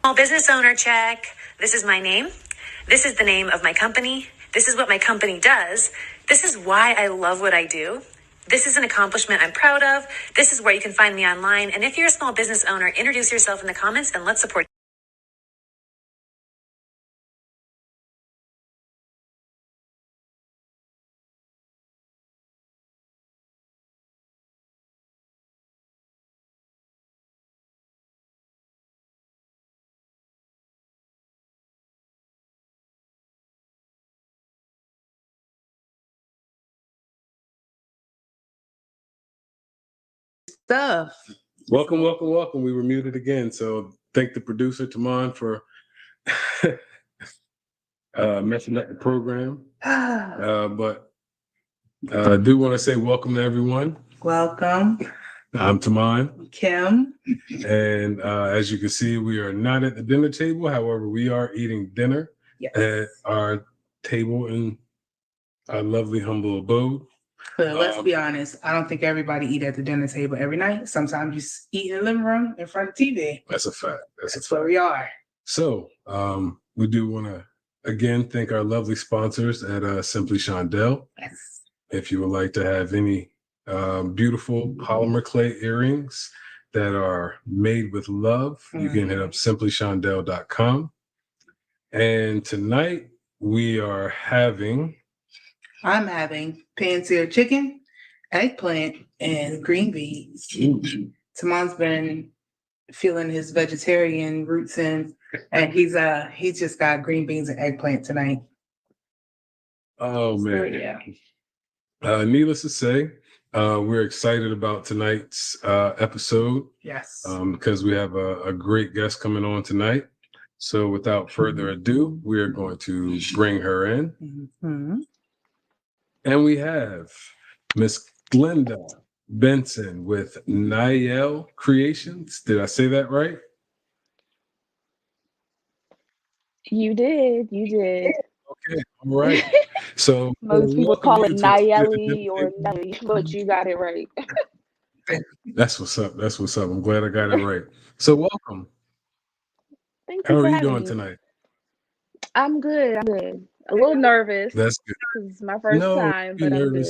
Small business owner check. This is my name. This is the name of my company. This is what my company does. This is why I love what I do. This is an accomplishment I'm proud of. This is where you can find me online. And if you're a small business owner, introduce yourself in the comments and let's support. Stuff. Welcome. We were muted again, so thank the producer Taman for messing up the program. But I do want to say welcome to everyone. Welcome. I'm Taman. Kim. And as you can see, we are not at the dinner table. However, we are eating dinner at our table in our lovely, humble abode. But let's be honest, I don't think everybody eat at the dinner table every night. Sometimes you eat in the living room in front of TV. That's a fact. That's where we are. So we do want to, again, thank our lovely sponsors at Simply Shondell. Yes. If you would like to have any beautiful polymer clay earrings that are made with love, you can hit up simplyshondell.com. And tonight I'm having pan-seared chicken, eggplant, and green beans. Tamon's been feeling his vegetarian roots in, and he's just got green beans and eggplant tonight. Oh man. So, needless to say, we're excited about tonight's episode. Yes. Because we have a great guest coming on tonight. So without further ado, we are going to bring her in. Mm-hmm. And we have Miss Glennda Benson with NyelleCreations. Did I say that right? You did. Okay, all right. So most people call it Nyelle or Nelly, but you got it right. That's what's up. I'm glad I got it right. So welcome. Thank you. How for are you having doing me. tonight? I'm good. A little nervous. That's good. This is my first time, but I'm good.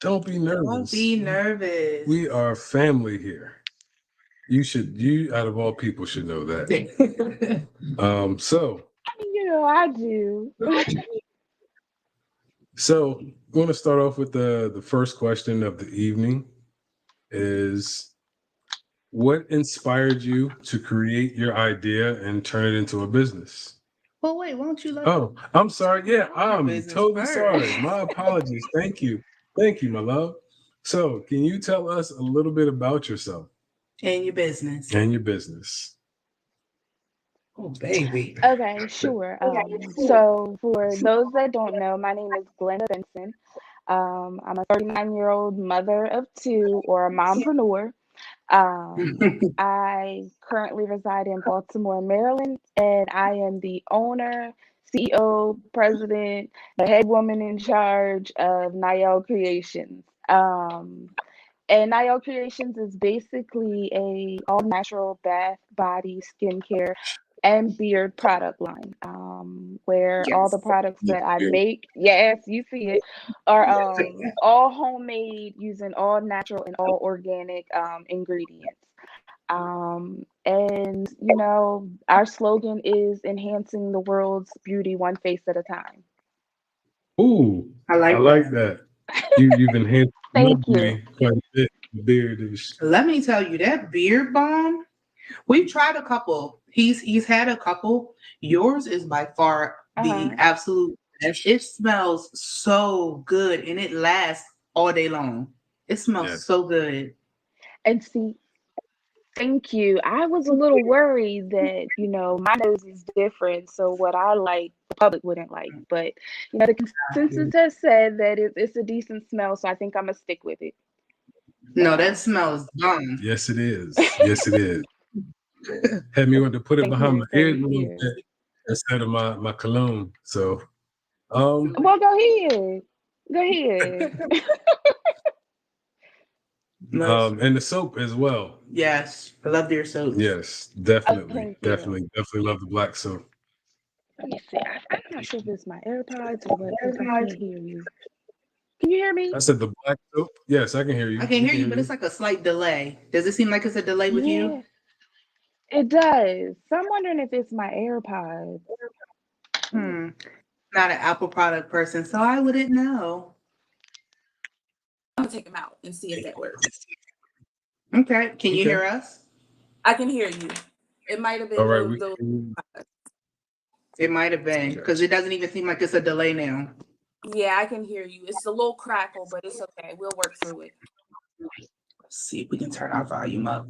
Don't be nervous. Don't be nervous. We are family here. You out of all people should know that. So I do. So I'm going to start off with the first question of the evening is, what inspired you to create your idea and turn it into a business? Well, wait, won't you let Oh, I'm sorry. Yeah, I'm totally sorry. My apologies. Thank you, my love. So can you tell us a little bit about yourself? And your business. Oh, baby. Okay, sure. So for those that don't know, my name is Glennda Benson. I'm a 39-year-old mother of two, or a mompreneur. I currently reside in Baltimore, Maryland, and I am the owner, CEO, president, the head woman in charge of NyelleCreations. And NyelleCreations is basically a all-natural bath, body, skincare, and beard product line, where all the products that I make, yes, you see it, are all homemade using all natural and all organic ingredients. And our slogan is enhancing the world's beauty one face at a time. Ooh, I like that. You've enhanced Thank you. Quite a bit. The beard is. Let me tell you, that beard balm, we've tried a couple. He's had a couple. Yours is by far the absolute best. It smells so good and it lasts all day long. It smells so good. And see, thank you. I was a little worried that, my nose is different. So what I like, the public wouldn't like. But, the consensus has said that it's a decent smell. So I think I'm going to stick with it. No, that smells bomb. Yes, it is. Had me want to put it behind my ear a little bit instead of my cologne. So, well, go ahead. Nice. And the soap as well. Yes, I love their soaps. Yes, definitely, thank you. definitely love the black soap. Let me see. I'm not sure if it's my AirPods or what, because I can't hear you. Can you hear me? I said the black soap. Yes, I can hear you. I can hear you, but it's like a slight delay. Does it seem like it's a delay with you? Yeah, it does. So I'm wondering if it's my AirPods. Hmm. Not an Apple product person, so I wouldn't know. I'm gonna take them out and see if that works. Okay. Can you Okay. hear us? I can hear you. It might have All been right, those. It might have been because it doesn't even seem like it's a delay now. Yeah, I can hear you. It's a little crackle, but it's okay. We'll work through it. Let's see if we can turn our volume up.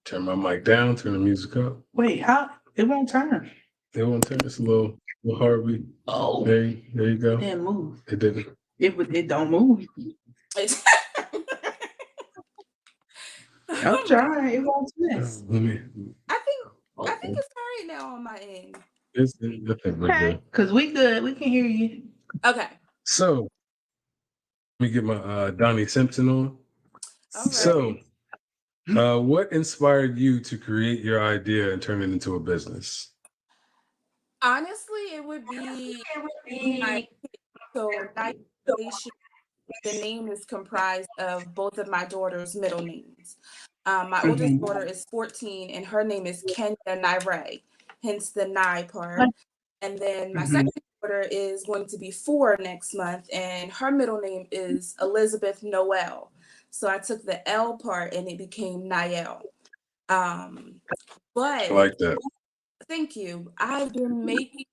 turn my mic down, turn the music up. Wait, how? It won't turn. It won't turn. It's a little hard. Oh, There you go. it didn't move. It didn't. It don't move. I'm trying. It won't twist. Let me. I think it's all right now on my end. I think we're good. Because we good. We can hear you. Okay. So let me get my Donnie Simpson on. All right. So, what inspired you to create your idea and turn it into a business? Honestly, it would be my so NyelleCreations. The name is comprised of both of my daughter's middle names. My oldest daughter is 14, and her name is Kenya Nyre, hence the Nye part. And then my second daughter is going to be 4 next month, and her middle name is Elizabeth Noel. So I took the L part, and it became Nyelle. I like that. Thank you. I've been making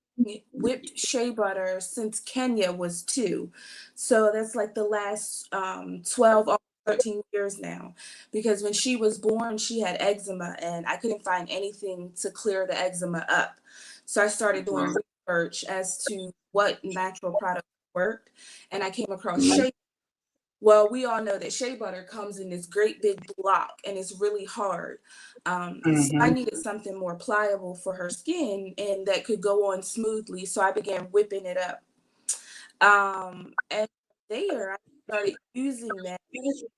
whipped shea butter since Kenya was 2. So that's like the last 12 or 13 years now. Because when she was born, she had eczema and I couldn't find anything to clear the eczema up. So I started doing research as to what natural products worked. And I came across shea. Well, we all know that shea butter comes in this great big block and it's really hard. So I needed something more pliable for her skin and that could go on smoothly. So I began whipping it up. And there I started using that.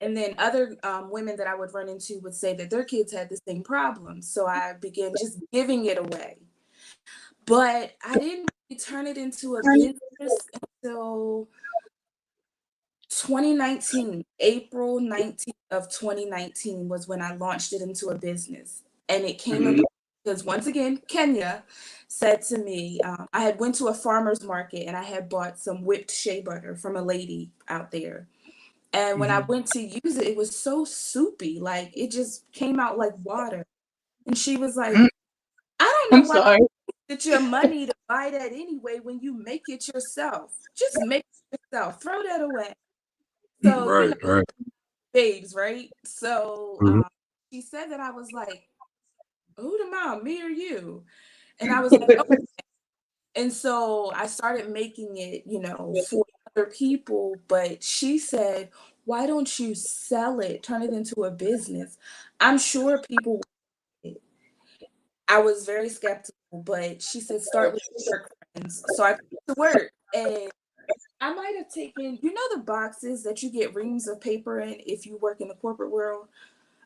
And then other women that I would run into would say that their kids had the same problem. So I began just giving it away. But I didn't really turn it into a business until 2019, April 19th of 2019 was when I launched it into a business. And it came about because once again, Kenya said to me, I had went to a farmer's market and I had bought some whipped shea butter from a lady out there. And when I went to use it, it was so soupy, like it just came out like water. And she was like, I don't know why you get your money to buy that anyway when you make it yourself. Just make it yourself. Throw that away. So, Right. babes, right? So she said that I was like, who the mom, me or you? And I was like, oh. And so I started making it, for other people. But she said, why don't you sell it, turn it into a business? I'm sure people would. I was very skeptical, but she said, start with your work friends. So I put to work and I might have taken, the boxes that you get reams of paper in if you work in the corporate world.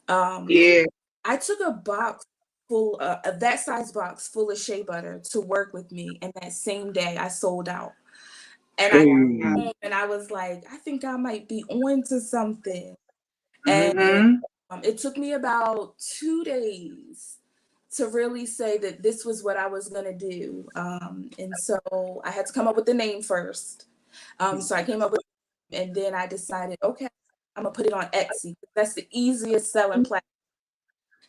Yeah. I took a box full of that size box full of shea butter to work with me, and that same day I sold out. And I got home and I was like, I think I might be on to something. And it took me about 2 days to really say that this was what I was gonna do. And so I had to come up with the name first. So I came up with, and then I decided, okay, I'm gonna put it on Etsy. That's the easiest selling platform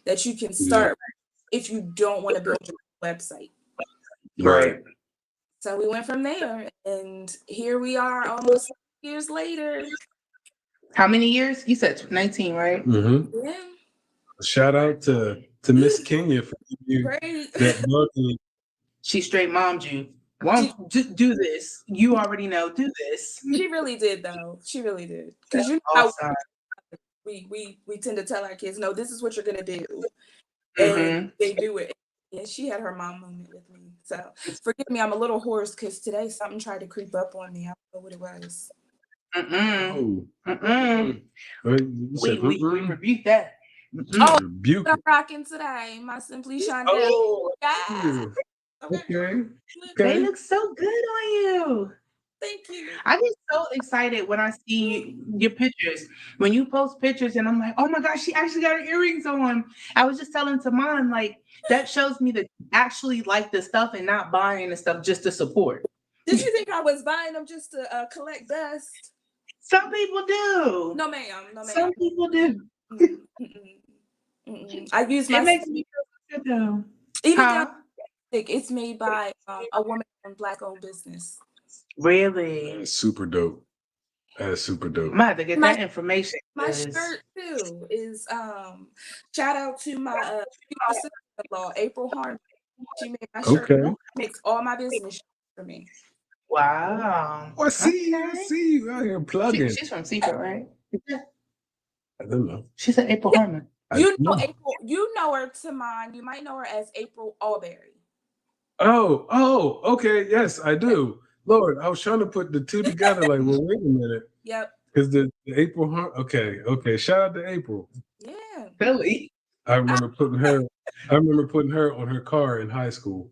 that you can start if you don't want to build your website. Right. So we went from there, and here we are almost years later. How many years? You said 19, right? Yeah. Shout out to Miss Kenya for giving you Great. that marketing. She straight mommed you. Won't do this. You already know. Do this. She really did, though. She really did. Because Awesome. we tend to tell our kids, no, this is what you're gonna do, and they do it. And she had her mom moment with me. So forgive me, I'm a little hoarse because today something tried to creep up on me. I don't know what it was. Oh. You said, We rebuke that. Oh, rebuke I'm it. rocking today. My Simply Shondell. Oh, Yeah. okay. They Okay. look so good on you. Thank you. I get so excited when I see your pictures. When you post pictures, and I'm like, oh my gosh, she actually got her earrings on. I was just telling Taman, like, that shows me that you actually like the stuff and not buying the stuff just to support. Did you think I was buying them just to collect dust? Some people do. No, ma'am. No, ma'am. Some people do. I use my It makes me feel good though. even down Huh? it's made by a woman from Black-owned business. Really? That's super dope. That is super dope. I'm gonna have to get My that information. my shirt too is shout out to my sister-in-law, April Harmon. She made my shirt. Okay. Makes all my business shirts for me. Wow. Oh, I see you out here plugging. She's from Secret, right? I don't know. She said April Harmon. You know April. You know her, Taman. You might know her as April Alberry. Oh, okay. Yes, I do. Lord, I was trying to put the two together. Like, well, wait a minute. Yep. Because the April, okay. Shout out to April. Yeah. Philly. I remember putting her on her car in high school.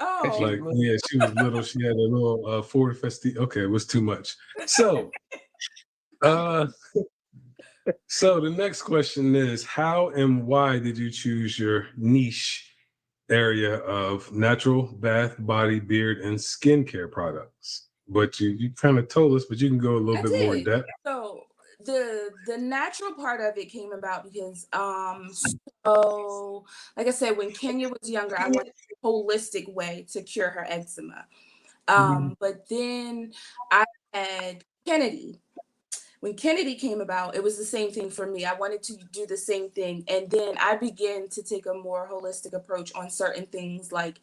Oh. Like, yeah, she was little. She had a little Ford Festi. Okay, it was too much. So, so the next question is, how and why did you choose your niche area of natural bath, body, beard, and skincare products? But you kind of told us, but you can go a little bit more in depth. So the natural part of it came about because so like I said, when Kenya was younger, I wanted a holistic way to cure her eczema. But then I had Kennedy. When Kennedy came about, it was the same thing for me. I wanted to do the same thing. And then I began to take a more holistic approach on certain things like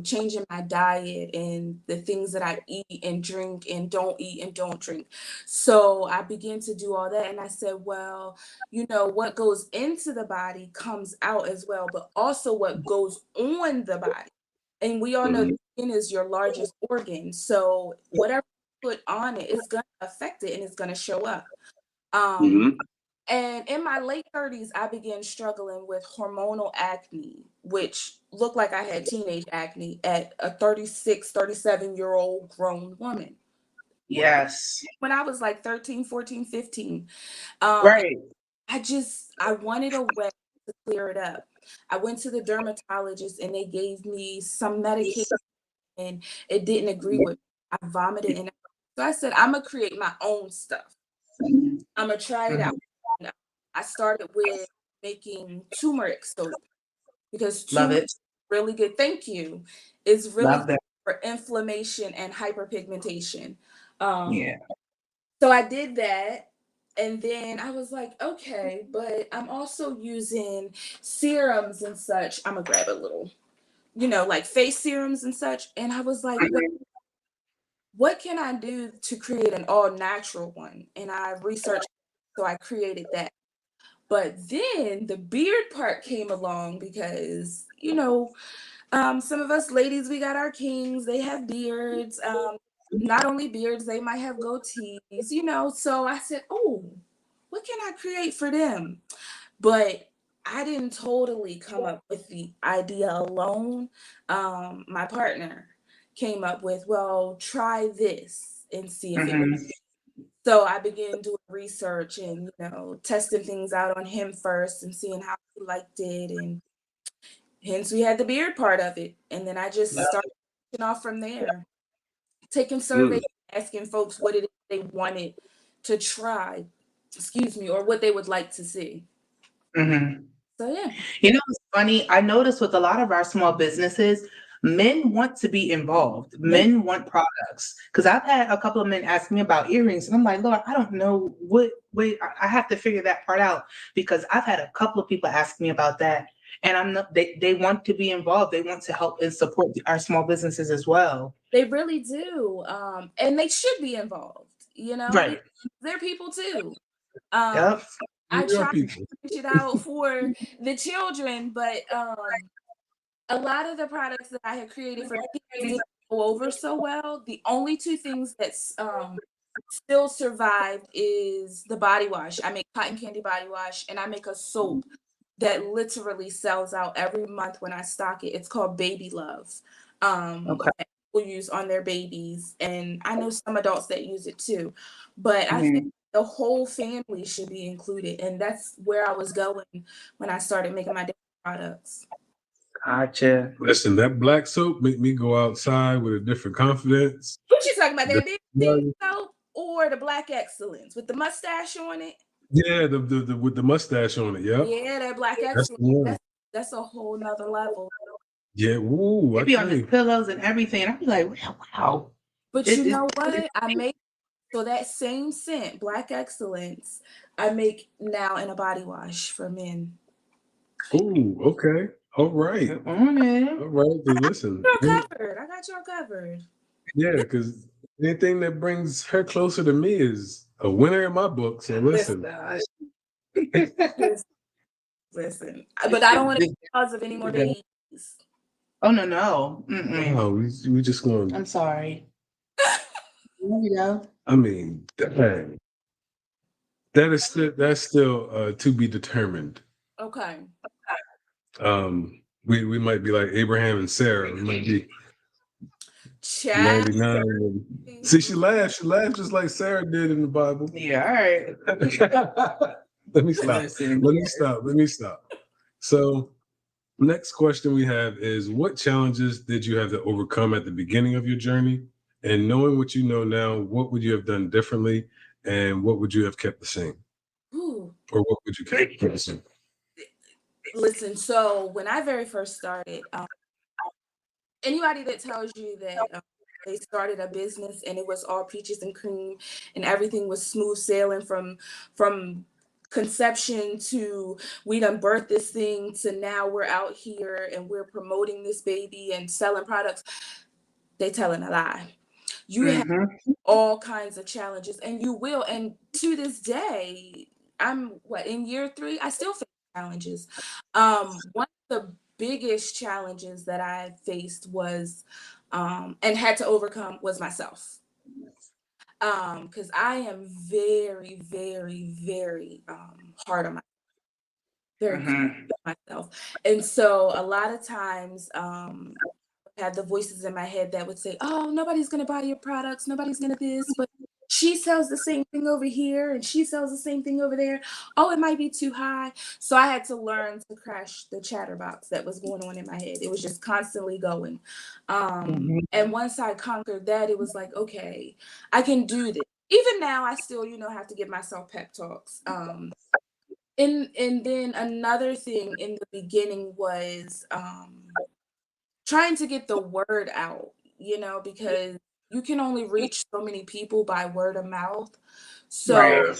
changing my diet and the things that I eat and drink and don't eat and don't drink. So I began to do all that. And I said, well, you know, what goes into the body comes out as well, but also what goes on the body. And we all know the skin is your largest organ. So whatever put on it is going to affect it and it's going to show up. And in my late 30s, I began struggling with hormonal acne, which looked like I had teenage acne at a 36, 37-year-old grown woman. Yes. When I was like 13, 14, 15. Right. I wanted a way to clear it up. I went to the dermatologist and they gave me some medication and it didn't agree with me. I vomited and so I said, I'm gonna create my own stuff. I'm gonna try it out. I started with making turmeric soap because turmeric is really good. Thank you. It's really good for inflammation and hyperpigmentation. So I did that. And then I was like, okay, but I'm also using serums and such. I'm gonna grab a little, you know, like face serums and such. And I was like, what can I do to create an all natural one? And I researched, so I created that. But then the beard part came along because, you know, some of us ladies, we got our kings, they have beards. Not only beards, they might have goatees, you know. So I said, oh, what can I create for them? But I didn't totally come up with the idea alone. My partner came up with, well, try this and see if it works. So I began doing research and, you know, testing things out on him first and seeing how he liked it. And hence we had the beard part of it. And then I just started off from there, taking surveys, asking folks what it is they wanted to try, or what they would like to see. So yeah. You know, it's funny. I noticed with a lot of our small businesses, men want to be involved. Men want products. Because I've had a couple of men ask me about earrings, and I'm like, Lord, I don't know what way. I have to figure that part out because I've had a couple of people ask me about that, and I'm not. They want to be involved. They want to help and support our small businesses as well. They really do, and they should be involved. You know, right? They're people too. Yep. I try to push it out for the children, but a lot of the products that I had created for kids didn't go over so well. The only two things that still survived is the body wash. I make cotton candy body wash, and I make a soap that literally sells out every month when I stock it. It's called Baby Love. Okay. That people use on their babies, and I know some adults that use it too. But I think the whole family should be included, and that's where I was going when I started making my products. Gotcha. Listen, that black soap make me go outside with a different confidence. What you talking about? That big thing soap or the Black Excellence with the mustache on it? Yeah, the with the mustache on it. Yep. Yeah, that Black That's the Excellence. one. That's a whole nother level. Yeah, ooh, It be on the pillows and everything. I'd be like, wow. But you know what? I make so that same scent, Black Excellence, I make now in a body wash for men. Ooh, okay. All right. All right. Then listen. I got y'all covered. Yeah, because anything that brings her closer to me is a winner in my book. So listen. Listen. But I don't want to cause of any more babies. Oh no. Oh, we just going. I'm sorry. There you go. I mean, that's still to be determined. Okay. We might be like Abraham and Sarah. We might be 99. See, she laughed. She laughed just like Sarah did in the Bible. Yeah, all right. Let me stop. So, next question we have is: what challenges did you have to overcome at the beginning of your journey? And knowing what you know now, what would you have done differently? And what would you have kept the same? Ooh. Or what would you keep the same? Listen, so when I very first started, anybody that tells you that they started a business and it was all peaches and cream and everything was smooth sailing from conception to we done birthed this thing to now we're out here and we're promoting this baby and selling products, they telling a lie. You have all kinds of challenges, and you will. And to this day, I'm in year 3, I still face challenges. One of the biggest challenges that I faced was and had to overcome was myself. Because I am very, very, very hard on myself. And so a lot of times had the voices in my head that would say, oh, nobody's going to buy your products. Nobody's going to this, but she sells the same thing over here and she sells the same thing over there. Oh, it might be too high. So I had to learn to crash the chatterbox that was going on in my head. It was just constantly going. And once I conquered that, it was like, okay, I can do this. Even now, I still, have to give myself pep talks. And then another thing in the beginning was trying to get the word out, because you can only reach so many people by word of mouth. So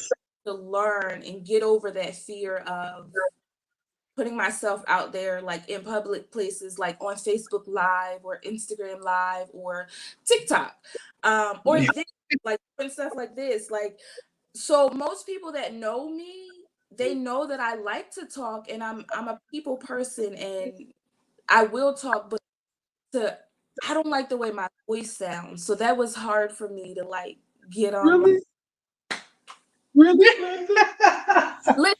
to learn and get over that fear of putting myself out there, like in public places, like on Facebook Live or Instagram Live or TikTok, or this, like doing stuff like this. Like, so most people that know me, they know that I like to talk and I'm a people person and I will talk, but I don't like the way my voice sounds. So that was hard for me to like get on. Really? Listen, we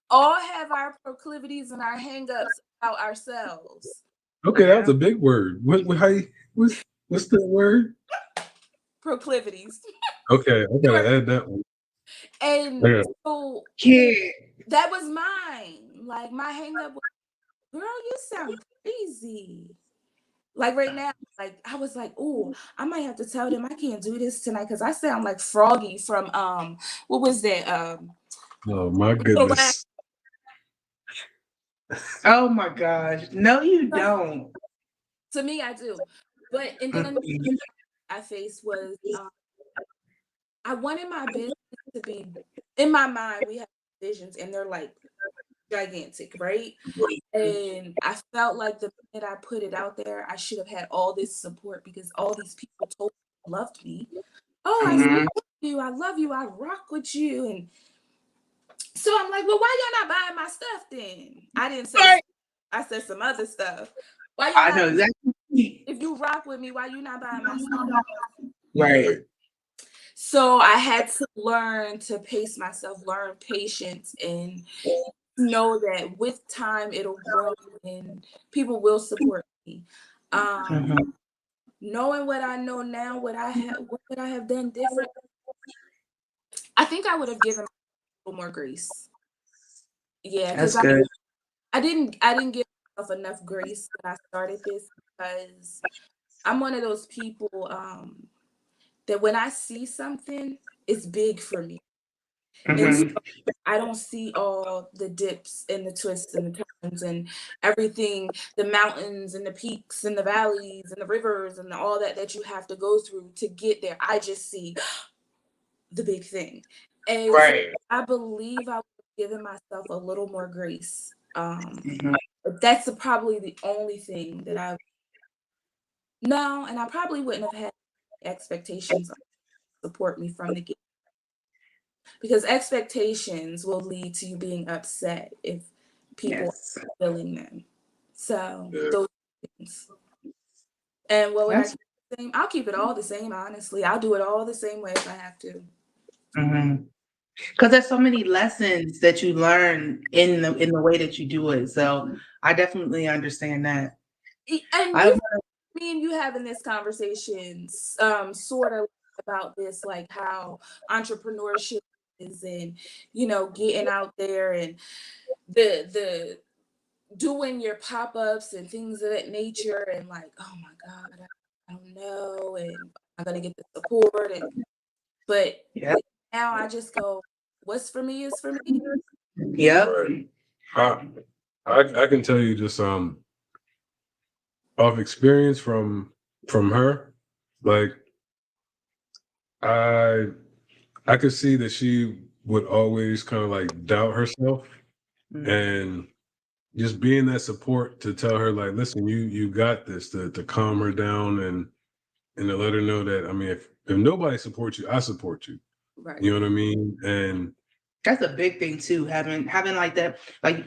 all have our proclivities and our hangups about ourselves. Okay, that was a big word. What's the word? Proclivities. Okay, I gotta add that one. And so that was mine. Like my hangup was, girl, you sound crazy. Like right now, like I was like, oh, I might have to tell them I can't do this tonight because I sound like Froggy from what was that? Oh my goodness. Oh my gosh. No, you don't. To me, I do. But and then another thing I faced was I wanted my business to be, in my mind, we have visions and they're like gigantic, right? And I felt like the minute I put it out there, I should have had all this support because all these people told me they loved me. Oh, I love you, I rock with you. And so I'm like, well, why y'all not buying my stuff then? I didn't say I said some other stuff. Why you I know exactly. If you rock with me, why you not buying my stuff? Right. So I had to learn to pace myself, learn patience, and know that with time it'll grow and people will support me. Knowing what I know now, what would I have done different? I think I would have given a little more grace. Yeah, because I didn't give myself enough grace when I started this, because I'm one of those people that when I see something, it's big for me. And so I don't see all the dips and the twists and the turns and everything, the mountains and the peaks and the valleys and the rivers and all that you have to go through to get there. I just see the big thing. And so I believe I would have given myself a little more grace. That's probably the only thing that I no, and I probably wouldn't have had expectations to support me from the get, because expectations will lead to you being upset if people are fulfilling them. So those things. And what would I keep the same? I'll keep it all the same, honestly. I'll do it all the same way if I have to. Because there's so many lessons that you learn in the way that you do it. So I definitely understand that. And me and you having this conversation, sort of about this, like how entrepreneurship is, and getting out there and the doing your pop-ups and things of that nature, and like, oh my God, I don't know, and I'm gonna get the support, but now I just go, what's for me is for me. Yeah. I can tell you just of experience from her, like I could see that she would always kind of like doubt herself, and just being that support to tell her, like, listen, you got this, to calm her down, and to let her know that, I mean, if nobody supports you, I support you. Right. You know what I mean? And that's a big thing too, having like that. Like,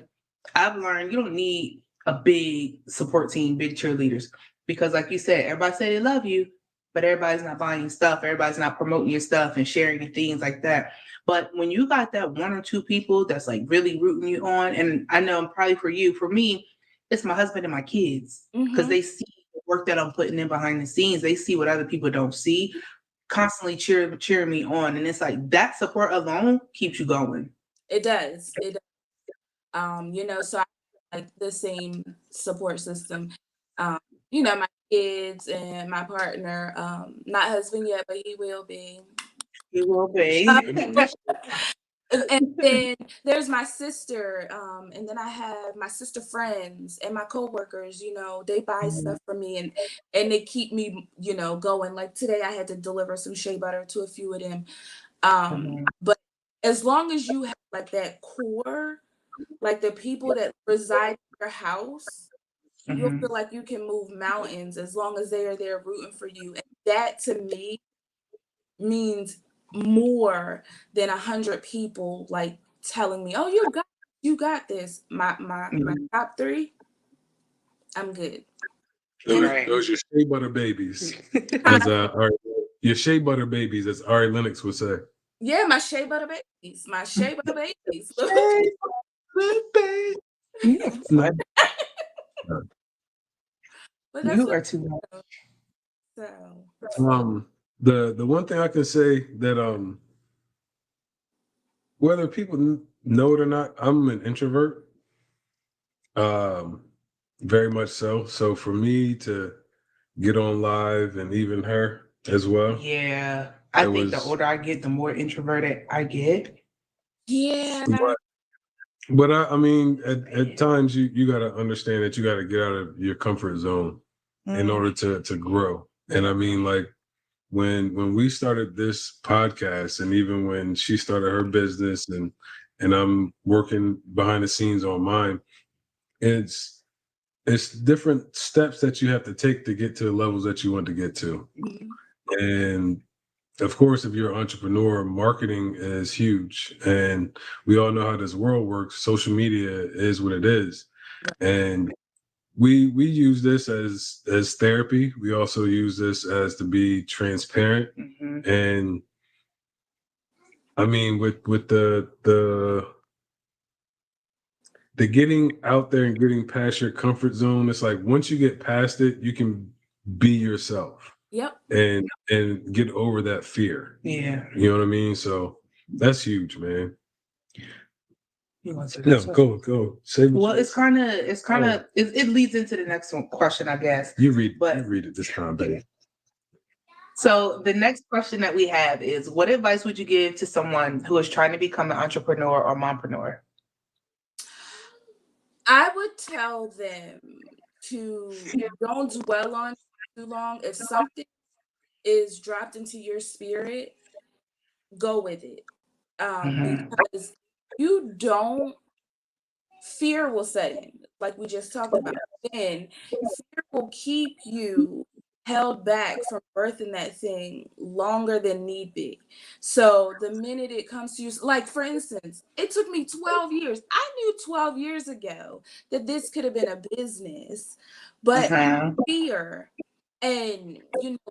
I've learned you don't need a big support team, big cheerleaders, because like you said, everybody say they love you, but everybody's not buying stuff, everybody's not promoting your stuff and sharing and things like that. But when you got that one or two people that's like really rooting you on, and I know probably for you, for me, it's my husband and my kids, because they see the work that I'm putting in behind the scenes. They see what other people don't see, constantly cheering me on, and it's like that support alone keeps you going. It does. So I like the same support system. My kids and my partner, not husband yet, but he will be. He will be. And then there's my sister, and then I have my sister friends and my coworkers. They buy stuff for me, and they keep me, going. Like today, I had to deliver some shea butter to a few of them. But as long as you have like that core, like the people that reside in your house, you'll feel like you can move mountains as long as they are there rooting for you. And that to me means more than 100 people like telling me, "Oh, you got this." My top 3, I'm good. Those your shea butter babies, as your shea butter babies, as Ari Lennox would say. Yeah, my shea butter babies. My shea butter babies. But you are too much. So the one thing I can say that whether people know it or not, I'm an introvert. Very much so. So for me to get on live, and even her as well. Yeah. I think the older I get, the more introverted I get. Yeah. But I mean, at times you got to understand that you got to get out of your comfort zone in order to grow. And I mean, like when we started this podcast, and even when she started her business, and I'm working behind the scenes on mine, it's different steps that you have to take to get to the levels that you want to get to. And of course, if you're an entrepreneur, marketing is huge. And we all know how this world works. Social media is what it is. And we use this as therapy. We also use this as to be transparent. And I mean, with the getting out there and getting past your comfort zone, it's like once you get past it, you can be yourself. Yep. And get over that fear. Yeah. You know what I mean? So that's huge, man. No, go. Say well, it leads into the next question, I guess. You read it this time, baby. So the next question that we have is, what advice would you give to someone who is trying to become an entrepreneur or mompreneur? I would tell them to don't dwell on it too long. If something is dropped into your spirit, go with it. Because you don't, fear will set in, like we just talked about. Then fear will keep you held back from birthing that thing longer than need be. So the minute it comes to you, like for instance, it took me 12 years. I knew 12 years ago that this could have been a business, but fear, and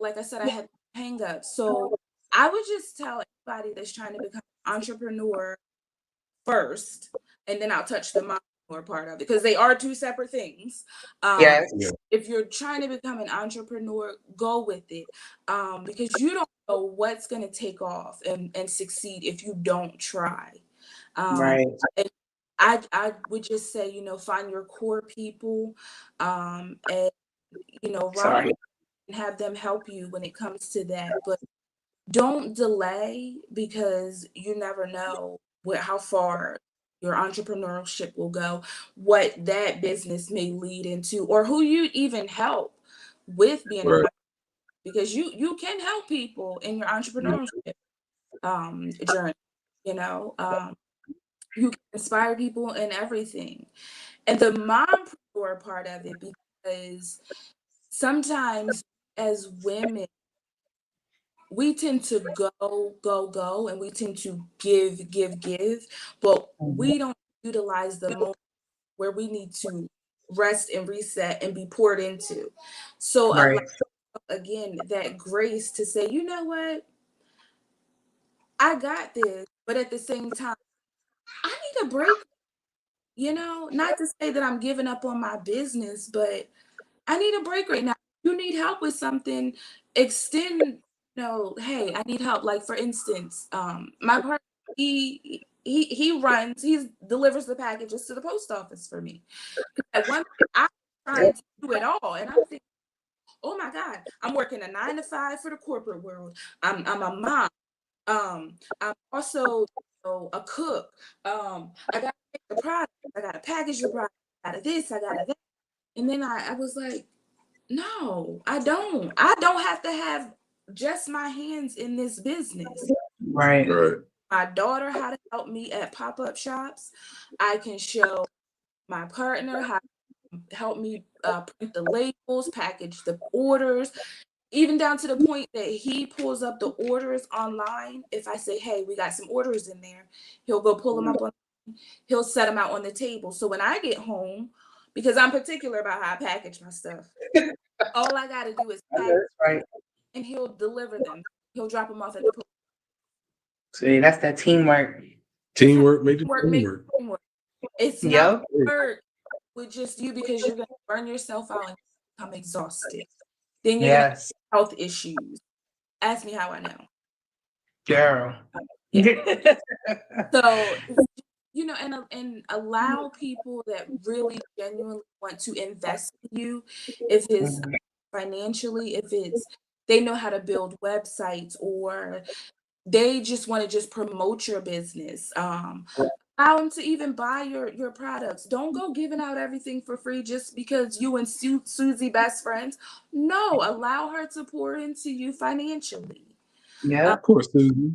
like I said, I had hang up. So I would just tell anybody that's trying to become an entrepreneur first, and then I'll touch the mompreneur part of it, because they are two separate things. Yes. If you're trying to become an entrepreneur, go with it, because you don't know what's going to take off and succeed if you don't try. Right. And I would just say, find your core people, and rock and have them help you when it comes to that. But don't delay, because you never know how far your entrepreneurship will go, what that business may lead into, or who you even help with being an because you can help people in your entrepreneurship journey. You can inspire people in everything. And the mompreneur part of it, because sometimes as women, we tend to go, and we tend to give, but we don't utilize the moment where we need to rest and reset and be poured into. So allow, again, that grace to say, you know what, I got this, but at the same time, I need a break. Not to say that I'm giving up on my business, but I need a break right now. You need help with something, extend, hey, I need help. Like for instance, my partner, he delivers the packages to the post office for me. At one point, I'm trying to do it all, and I'm thinking, oh my God, I'm working a 9 to 5 for the corporate world. I'm a mom. I'm also a cook. I got to make the product. I got to package the product. I got to this. I got to that. And then I was like, no, I don't. I don't have to have just my hands in this business. Right. My daughter how to help me at pop-up shops. I can show my partner how to help me print the labels, package the orders, even down to the point that he pulls up the orders online. If I say, hey, we got some orders in there, he'll go pull them up he'll set them out on the table. So when I get home, because I'm particular about how I package my stuff, all I got to do is package, and he'll deliver them. He'll drop them off at the post. See, that's that teamwork. Teamwork makes teamwork. It's not work with just you, because you're going to burn yourself out and become exhausted. Then you're going to have health issues. Ask me how I know. Girl. Yeah. So, and allow people that really genuinely want to invest in you, if it's financially, if it's they know how to build websites, or they just want to just promote your business. Allow them to even buy your products. Don't go giving out everything for free just because you and Susie best friends. No, allow her to pour into you financially. Yeah, of course, Susie.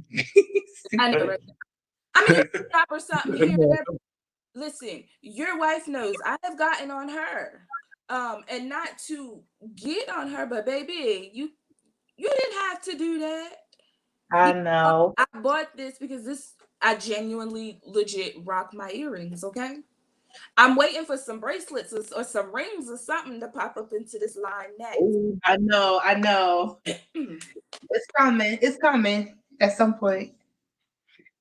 I know, right? I mean, stop or something here and there. Listen, your wife knows I have gotten on her, and not to get on her, but baby, you didn't have to do that. I know. I bought this because I genuinely legit rock my earrings, okay? I'm waiting for some bracelets or some rings or something to pop up into this line next. Ooh, I know. It's coming at some point.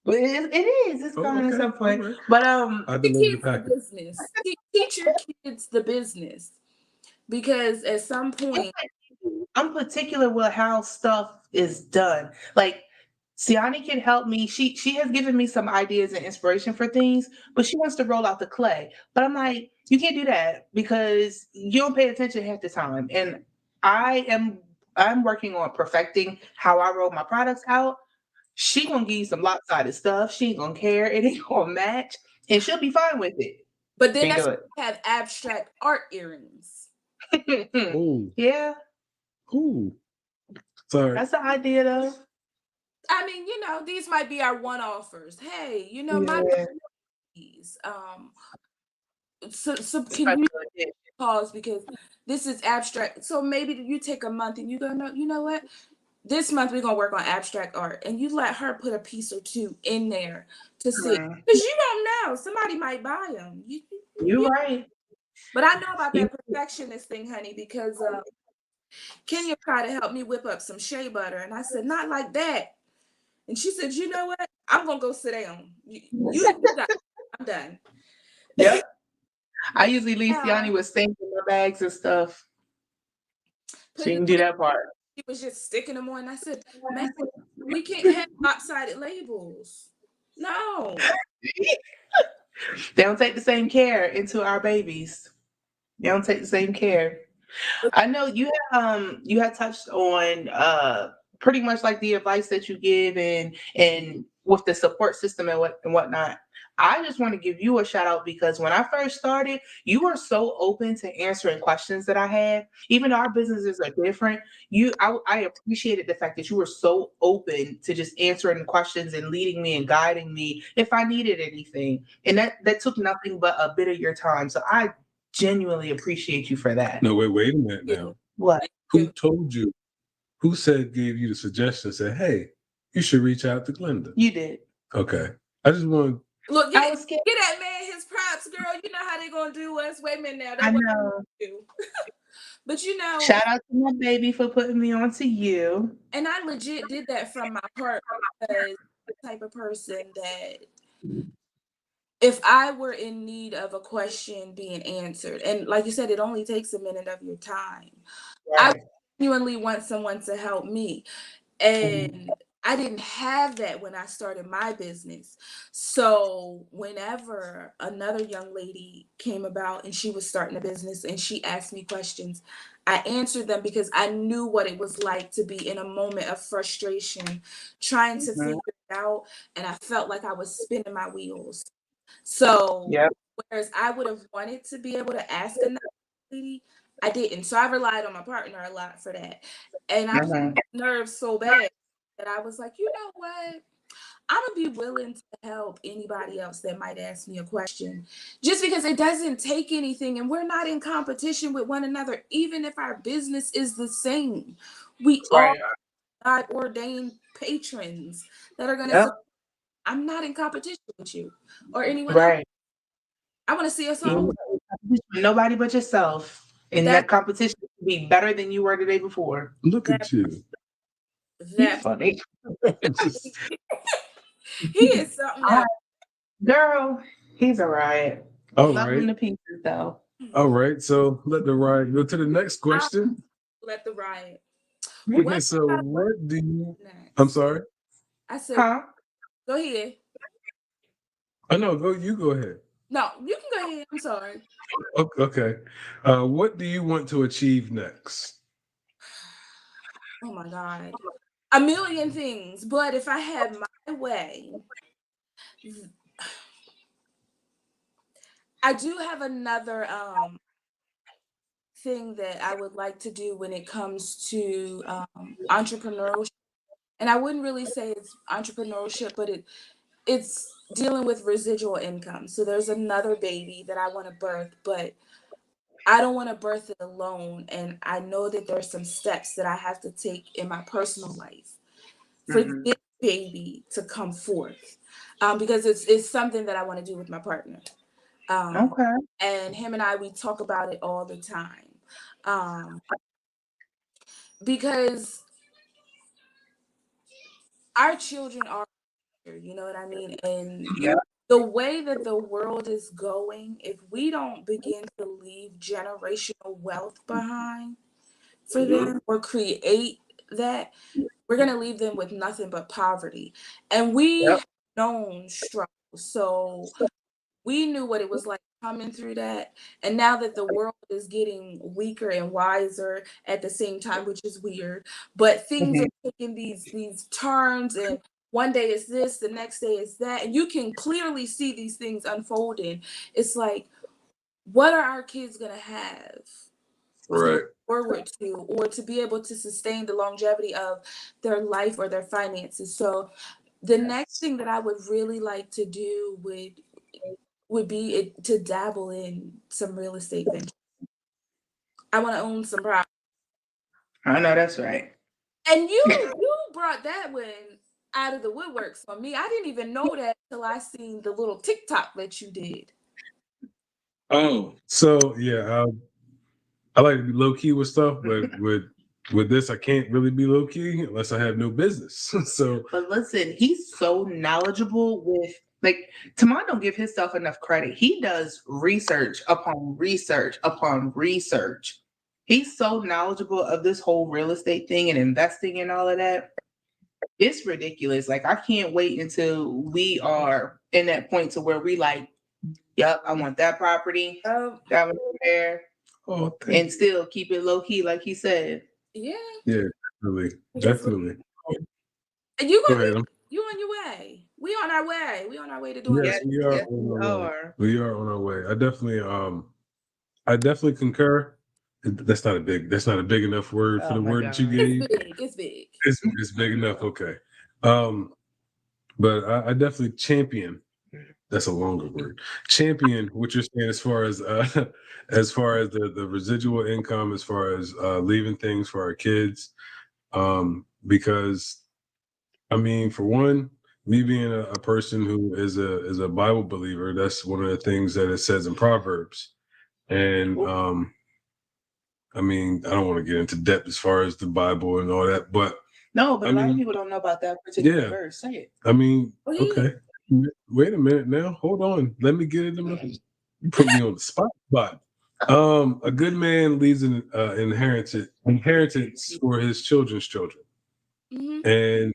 But it is. It's coming at some point. Right. But I Teach delivered the kids the package. business. Teach your kids the business, because at some point, I'm particular with how stuff is done. Like Siani can help me. She has given me some ideas and inspiration for things, but she wants to roll out the clay. But I'm like, you can't do that because you don't pay attention half the time. And I'm working on perfecting how I roll my products out. She gonna give you some lopsided stuff. She ain't gonna care. It ain't gonna match, and she'll be fine with it. but then Can't that's do why we have abstract art earrings. it. Ooh, Yeah, ooh. Sorry. that's the idea though. I mean, these might be our one offers. Hey, my Yeah. babies. So can Special you edition. pause, because this is abstract. So maybe you take a month and you go, no, you know what? This month we're gonna work on abstract art, and you let her put a piece or two in there to see, Mhm. because you don't know, somebody might buy them. You right. But I know about You, that perfectionist thing, honey, because Kenya tried to help me whip up some shea butter, and I said, not like that. And she said, you know what? I'm gonna go sit down. You got it. I'm done. yep. I usually leave Siani Now, with stains in my bags and stuff. She putting can do that part. she was just sticking them on. I said, man, we can't have lopsided labels. No. They don't take the same care into our babies. They don't take the same care. I know you had touched on pretty much like the advice that you give and with the support system and whatnot. I just want to give you a shout out because when I first started, you were so open to answering questions that I had. Even though our businesses are different, I appreciated the fact that you were so open to just answering questions and leading me and guiding me if I needed anything. And that took nothing but a bit of your time. So I genuinely appreciate you for that. No, wait a minute now. What? Who told you? Who gave you the suggestion? Said, hey, you should reach out to Glennda. You did. Okay. I just want. Look, I was scared. get that man his props, girl. You know how they gonna do us. Wait a minute now. I That what know. they do. But Shout out to my baby for putting me on to you. and I legit did that from my heart, because I'm the type of person that if I were in need of a question being answered, and like you said, it only takes a minute of your time. I Right. genuinely want someone to help me. And I didn't have that when I started my business. So whenever another young lady came about and she was starting a business and she asked me questions, I answered them because I knew what it was like to be in a moment of frustration, trying to Mhm. figure it out. And I felt like I was spinning my wheels. So Yep. whereas I would have wanted to be able to ask another lady, I didn't. So I relied on my partner a lot for that. And I Mhm. nerves so bad that I was like, you know what? I'm gonna be willing to help anybody else that might ask me a question, just because it doesn't take anything, and we're not in competition with one another. Even if our business is the same, we all Right. God ordained patrons that are gonna. Yep. I'm not in competition with you or anyone else. Right. I want to see us You all. ain't got no competition with nobody but yourself. And That that competition will be better than you were the day before. Look that at you. You that funny. Just, he is something All right. else. Girl, he's all right. all Love him right. to pieces though. All right. So let the ride go to the next I'll question. let the riot. Okay. What So what do you? I'm next? sorry. I said, Huh? go ahead. I know. Go. You go ahead. No, you can go ahead. I'm sorry. Okay. What do you want to achieve next? Oh my God. A million things. But if I had my way, I do have another thing that I would like to do when it comes to entrepreneurship. And I wouldn't really say it's entrepreneurship, but it's dealing with residual income. So there's another baby that I want to birth, but I don't want to birth it alone. And I know that there's some steps that I have to take in my personal life for Mhm. this baby to come forth, because it's something that I want to do with my partner. Um, Okay. and him and we talk about it all the time, um, because our children are You know what I mean? And Yeah. the way that the world is going, if we don't begin to leave generational wealth behind for them or create that, we're going to leave them with nothing but poverty. And we Yep. have known struggle. So we knew what it was like coming through that. And now that the world is getting weaker and wiser at the same time, which is weird, but things are taking these turns, and one day is this, the next day is that, and you can clearly see these things unfolding. It's like, what are our kids gonna have to Right. look forward to, or to be able to sustain the longevity of their life or their finances? So the next thing that I would really like to do would be to dabble in some real estate venture. I want to own some property. I know that's right. And you brought that one out of the woodworks for me. I didn't even know that till I seen the little TikTok that you did. Oh, so yeah, I like to be low key with stuff, but with this, I can't really be low key unless I have no business. So, But listen, he's so knowledgeable with, like, Tamon don't give himself enough credit. He does research upon research upon research. He's so knowledgeable of this whole real estate thing and investing and all of that. It's ridiculous. Like, I can't wait until we are in that point to where we like, yep, I want that property, that one there, oh, and still keep it low key, like he said. Yeah. yeah, definitely. And you Go gonna ahead. you on your way. We on our way. We on our way to doing Yes, that. we are Yes, on we our way. are. We are on our way. I definitely concur. That's not a big enough word for Oh the my word that you God. gave. It's big. It's big enough. Okay. But I definitely champion. That's a longer word. Champion what you're saying as far as as far as the residual income, as far as leaving things for our kids. Because I mean, for one, me being a person who is a Bible believer, that's one of the things that it says in Proverbs. And I mean, I don't want to get into depth as far as the Bible and all that, but No, but I a lot of mean, people don't know about that particular yeah. verse. Say it. I mean, Oh, yeah. okay. Wait a minute now. Hold on. Let me get it. You put me on the spot. But a good man leaves an inheritance for his children's children. Mhm. And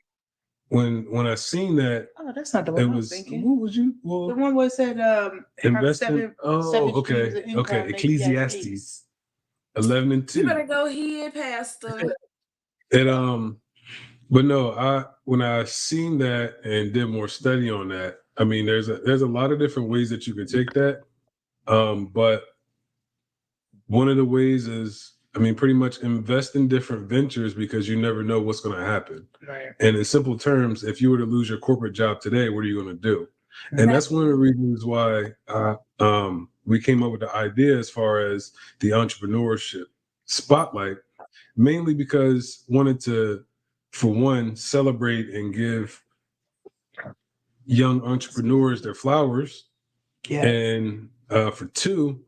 when I seen that, Oh, that's not the it one I was was thinking. what was you? The Well, one where it said have investment. seven Oh, streams okay, of income. okay. Maybe you guys eight. Ecclesiastes 11 and You 2. better go ahead, Pastor. And but no, when I seen that and did more study on that, I mean, there's a lot of different ways that you can take that. But one of the ways is, I mean, pretty much invest in different ventures because you never know what's going to happen. Right. And in simple terms, if you were to lose your corporate job today, what are you going to do? And that's one of the reasons why we came up with the idea as far as the entrepreneurship spotlight, mainly because wanted to, for one, celebrate and give young entrepreneurs their flowers, Yeah. and for two,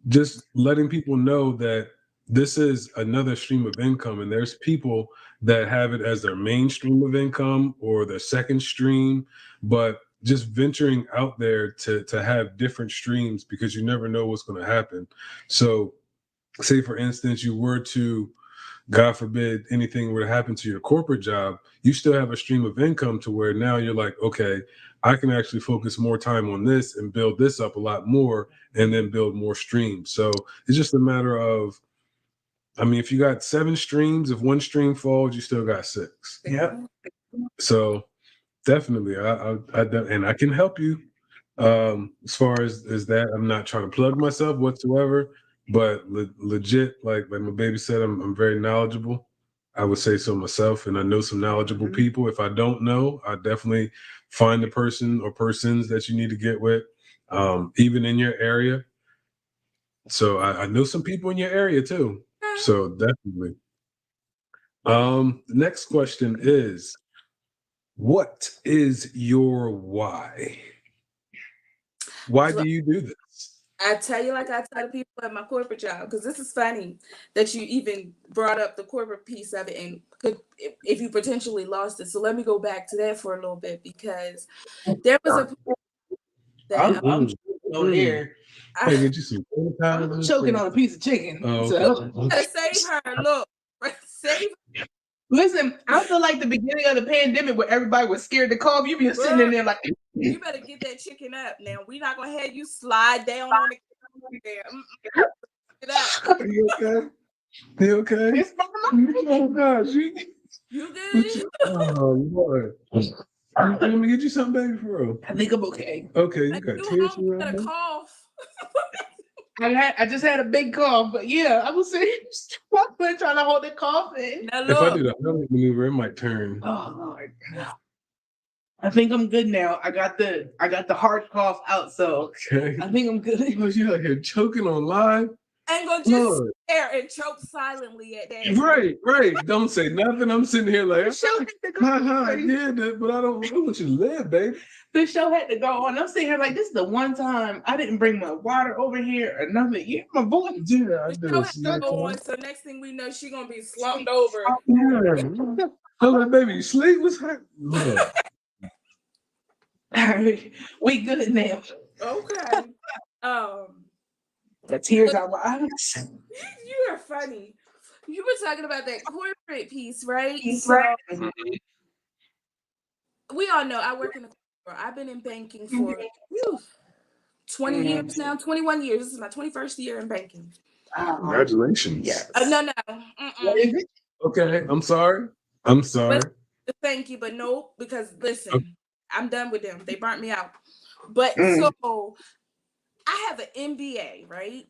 just letting people know that this is another stream of income, and there's people that have it as their main stream of income or their second stream, but just venturing out there to have different streams because you never know what's going to happen. So say for instance you were to, God forbid, anything were to happen to your corporate job, you still have a stream of income to where now you're like, okay, I can actually focus more time on this and build this up a lot more and then build more streams. So it's just a matter of, I mean, if you got 7 streams, if one stream falls, you still got 6. Yep. So definitely, and I can help you as far as that. I'm not trying to plug myself whatsoever, but legit, like my baby said, I'm very knowledgeable. I would say so myself, and I know some knowledgeable people. If I don't know, I definitely find the person or persons that you need to get with, even in your area. So I know some people in your area too. So definitely. The next question is, what is your why? Why do you do this? I tell you, like I tell the people at my corporate job, because this is funny that you even brought up the corporate piece of it, and could if you potentially lost it. So let me go back to that for a little bit, because there was a that I'm over here. Hey, get you some I'm choking on a piece of chicken. Oh, So save her. Look, save her. listen, I feel like the beginning of the pandemic where everybody was scared to cough. You be sitting in there like, you better get that chicken up now. We're not gonna have you slide down on the there. Get up. You okay? You okay? it's Oh gosh, You good? oh Lord. Let me get you something, baby, for real. I think I'm okay. Okay, you got tears You around got a there? cough. I just had a big cough, but yeah, I was saying, trying to hold the cough in. Now If I look. do the Heimlich maneuver, it might turn. Oh Lord. I think I'm good now. I got the hard cough out, so Okay. I think I'm good. Was you out here choking on live? Ain't gonna just sit there and choke silently at that. Right. Don't say nothing. I'm sitting here like, The show had to go I did that, but I don't want you to live, baby. The show had to go on. I'm sitting here like, this is the one time I didn't bring my water over here or nothing. Yeah, my voice. Yeah, I The do. show has to go on, so next thing we know, she gonna be slumped over. Yeah. I'm like, baby, you sleep? What's happening? Look. All right, we good now. Okay. The tears out my eyes. You are funny. You were talking about that corporate piece, right? We all know I work in the corporate. I've been in banking for 20 years now, 21 years. This is my 21st year in banking. Congratulations. Yes. No. Okay, I'm sorry. But, thank you, but no, because listen, I'm done with them. They burnt me out. But so I have an MBA, right?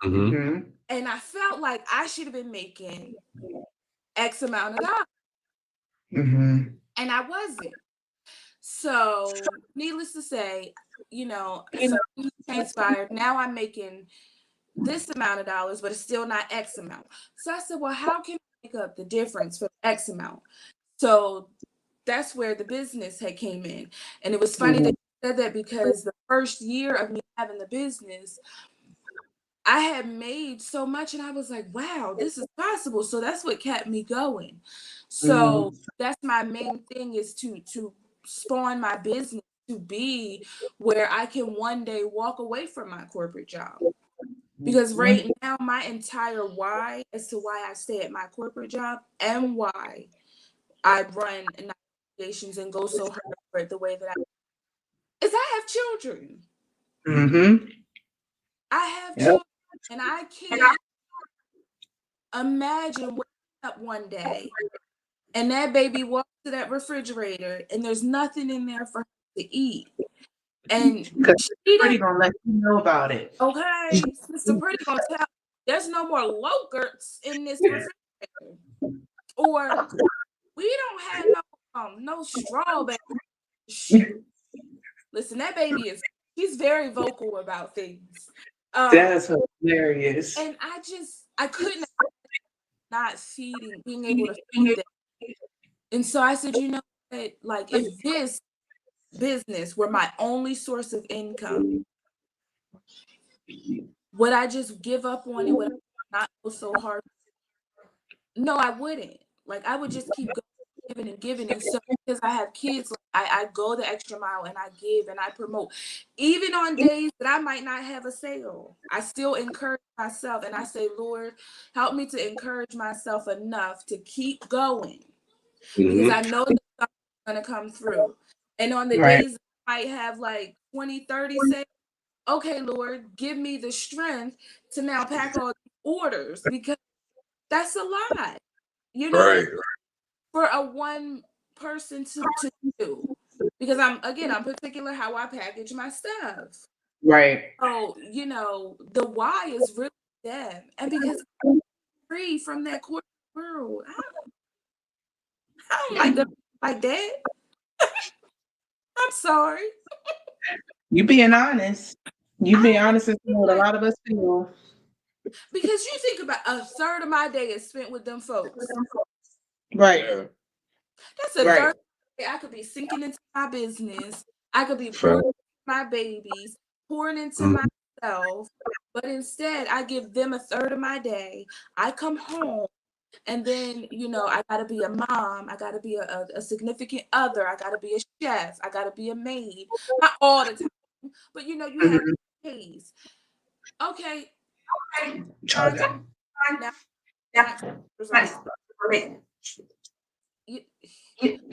Mm-hmm. And I felt like I should have been making X amount of dollars. Mm-hmm. And I wasn't. So needless to say, something transpired. Now I'm making this amount of dollars, but it's still not X amount. So I said, well, how can I make up the difference for X amount? So that's where the business had came in. And it was funny that you said that, because the first year of me having the business, I had made so much and I was like, wow, this is possible. So that's what kept me going. So that's my main thing, is to spawn my business to be where I can one day walk away from my corporate job. Because right now, my entire why as to why I stay at my corporate job and why I run NyelleCreations and go so hard for it the way that is I have children. Mm-hmm. I have children, and I can't imagine waking up one day and that baby walks to that refrigerator and there's nothing in there for her to eat. And Pretty gonna let you know about it. Okay, Sister Pretty gonna tell there's no more Logerts in this refrigerator, or we don't have no strawberry. Listen, that baby she's very vocal about things. That's hilarious. And I couldn't not being able to feed them. And so I said, that, like, if this business were my only source of income, would I just give up on it? Would I not go so hard? No, I wouldn't. Like, I would just keep giving and giving. And so because I have kids, I go the extra mile and I give and I promote. Even on days that I might not have a sale, I still encourage myself. And I say, Lord, help me to encourage myself enough to keep going. Because I know that something's going to come through. And on the days I might have like 20, 30 sales, okay, Lord, give me the strength to now pack all the orders, because that's a lot, Right. for a one person to do. Because I'm particular how I package my stuff. Right. So, the why is really them. And because I'm free from that corporate world, I don't like them like that. I'm sorry. You being honest. You being honest is what a lot of us feel. Because you think about a third of my day is spent with them folks. Right. That's a third of my day I could be sinking into my business. I could be pouring into my babies, pouring into myself, but instead I give them a third of my day. I come home. And then, I got to be a mom. I got to be a significant other. I got to be a chef. I got to be a maid. Not all the time, but you have days. Okay. Charge it. Now,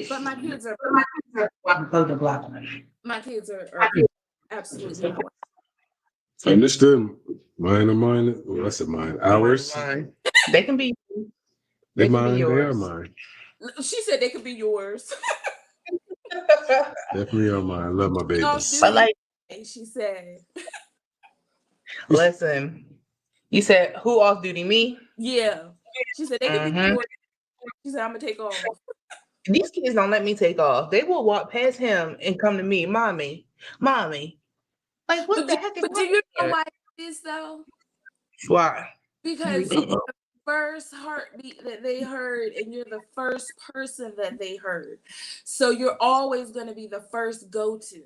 but my kids are absolutely not. Understood. Mine are mine. Well, I said mine. Ours. Mine. They can be. They mine. Be they yours. are mine. She said they could be yours. Definitely are mine. I love my babies. But like, she said. Listen, you said who off duty? Me? Yeah. She said they could be yours. She said I'm gonna take off. These kids don't let me take off. They will walk past him and come to me, mommy. Like, what the heck is But do you know why it is though? Why? Because the first heartbeat that they heard, and you're the first person that they heard. So you're always going to be the first go-to.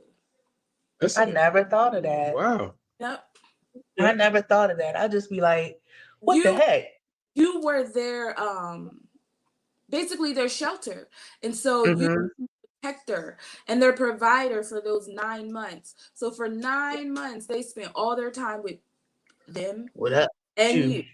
I never thought of that. Wow. Yep. I never thought of that. I'd just be like, what the heck? You were their, basically their shelter. And so you're the protector and their provider for those 9 months. So for 9 months, they spent all their time with them. What up? And you.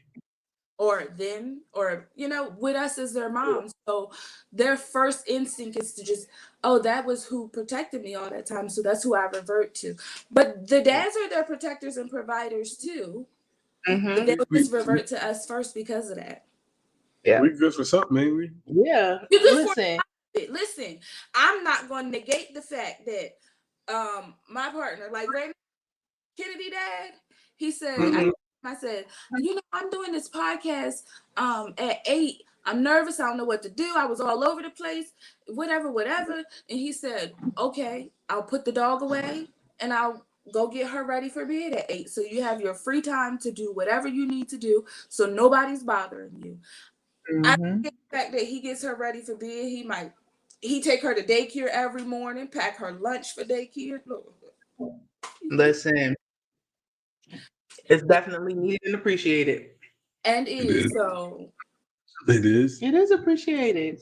Or them, or with us as their moms. So their first instinct is to just, that was who protected me all that time, so that's who I revert to. But the dads are their protectors and providers too. But they would just revert to us first because of that. Yeah, we good for something, ain't we? Yeah. Listen, I'm not going to negate the fact that my partner, like Raymond Kennedy dad, he said, I said, I'm doing this podcast at 8. I'm nervous. I don't know what to do. I was all over the place, whatever. And he said, okay, I'll put the dog away and I'll go get her ready for bed at 8. So you have your free time to do whatever you need to do. So nobody's bothering you. I get the fact that he gets her ready for bed. He take her to daycare every morning, pack her lunch for daycare. Listen. It's definitely needed and appreciated. And it is. So. It is? It is appreciated.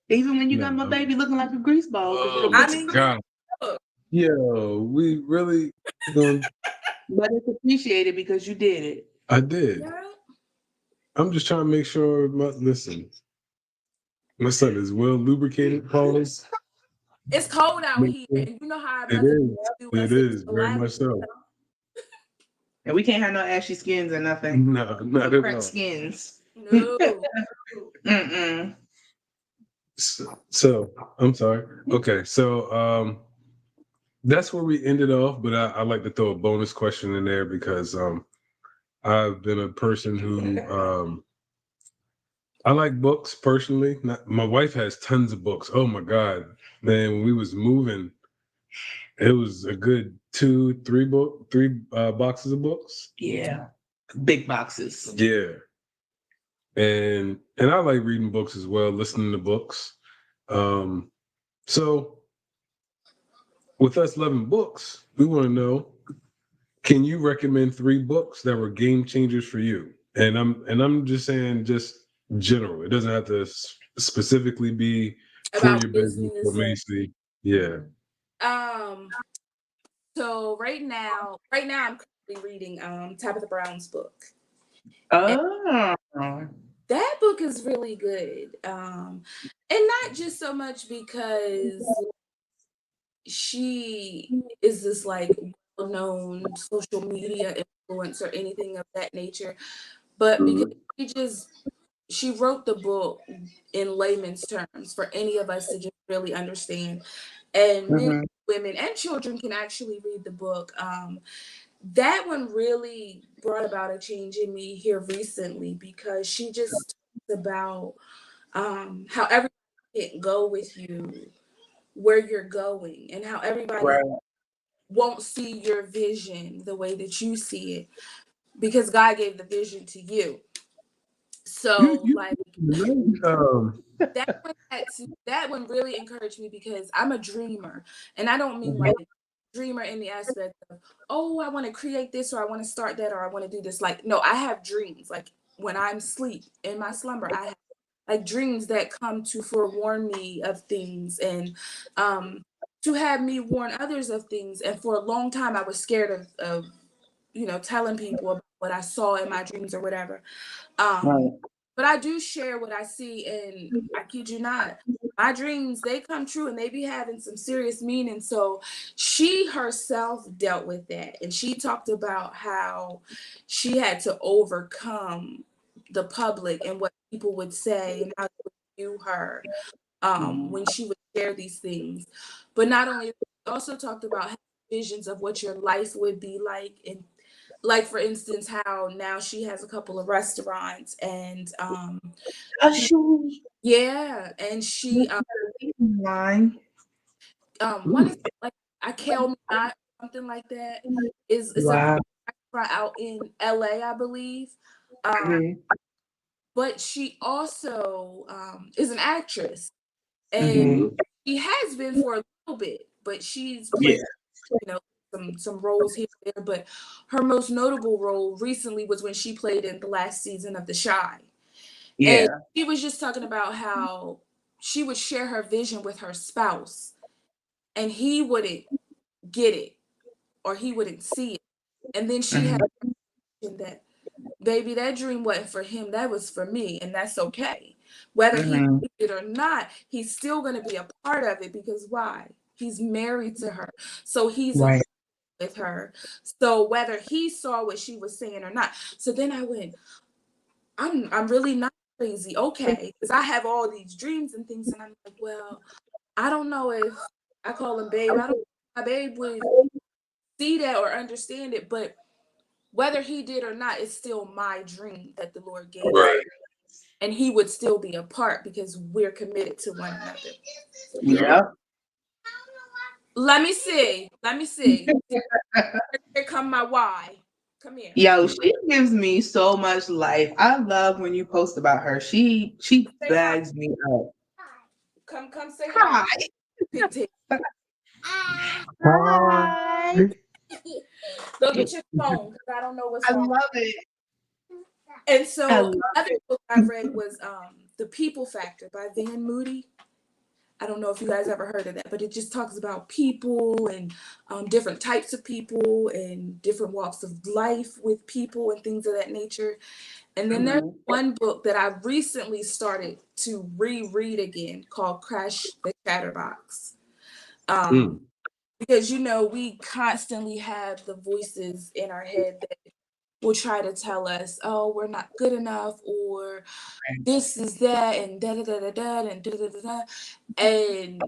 Even when you got my baby looking like a grease ball. God. Yo, we really... But it's appreciated because you did it. I did. Yeah. I'm just trying to make sure... Listen. My son is well lubricated, Paulus. It's cold out here. And you know how it is. Very much so. And we can't have no ashy skins or nothing. No, not at all. Skins. No. So, I'm sorry. Okay, so that's where we ended off, but I like to throw a bonus question in there because I've been a person who I like books personally. My wife has tons of books. Oh my God, man! When we was moving, it was a good 3 boxes of books. Yeah, big boxes. Yeah, and I like reading books as well, listening to books. So with us loving books, we want to know: can you recommend 3 books that were game changers for you? And I'm just saying, just general. It doesn't have to specifically be for your business or Macy. Yeah. So right now I'm currently reading Tabitha Brown's book. Oh. That book is really good. And not just so much because she is this like well-known social media influencer or anything of that nature, but because she wrote the book in layman's terms for any of us to just really understand. And men, women, and children can actually read the book. That one really brought about a change in me here recently because she just talks about how everybody can't go with you where you're going and how everybody won't see your vision the way that you see it because God gave the vision to you. So that one really encouraged me because I'm a dreamer, and I don't mean like dreamer in the aspect of, oh, I want to create this, or I want to start that, or I want to do this. Like, no, I have dreams. Like when I'm asleep in my slumber, I have like dreams that come to forewarn me of things, and to have me warn others of things. And for a long time, I was scared of telling people about what I saw in my dreams or whatever. Right. But I do share what I see, and I kid you not, my dreams, they come true and they be having some serious meaning. So she herself dealt with that. And she talked about how she had to overcome the public and what people would say and how they would view her when she would share these things. But not only, she also talked about having visions of what your life would be like, and like for instance how now she has a couple of restaurants, and yeah, and she line. one is like I Kale Not, something like that, is it's a Wow. restaurant out in LA, I believe. But she also is an actress, and she has been for a little bit, but she's played some roles here and there. But her most notable role recently was when she played in the last season of The Chi. Yeah. And she was just talking about how she would share her vision with her spouse, and he wouldn't get it, or he wouldn't see it. And then she had mentioned that, baby, that dream wasn't for him, that was for me, and that's okay. Whether he did it or not, he's still going to be a part of it, because why? He's married to her. So he's Right. with her. So whether he saw what she was saying or not. So then I went, I'm really not crazy. Okay. Because I have all these dreams and things, and I'm like, well, I don't know if I call him babe. I don't know if my babe would see that or understand it, but whether he did or not, it's still my dream that the Lord gave me. And he would still be a part because we're committed to one another. Yeah. Let me see. Here come my why. Come here. Yo, she gives me so much life. I love when you post about her. She bags me up. Come say Hi. Hi. Go get your phone, because I don't know what's I wrong. love it. And so another book I read was The People Factor by Van Moody. I don't know if you guys ever heard of that, but it just talks about people and different types of people and different walks of life with people and things of that nature. And then there's one book that I recently started to reread again called Crash the Chatterbox. Because, we constantly have the voices in our head that will try to tell us, oh, we're not good enough, or this is that, and da-da-da-da-da, and da-da-da-da. And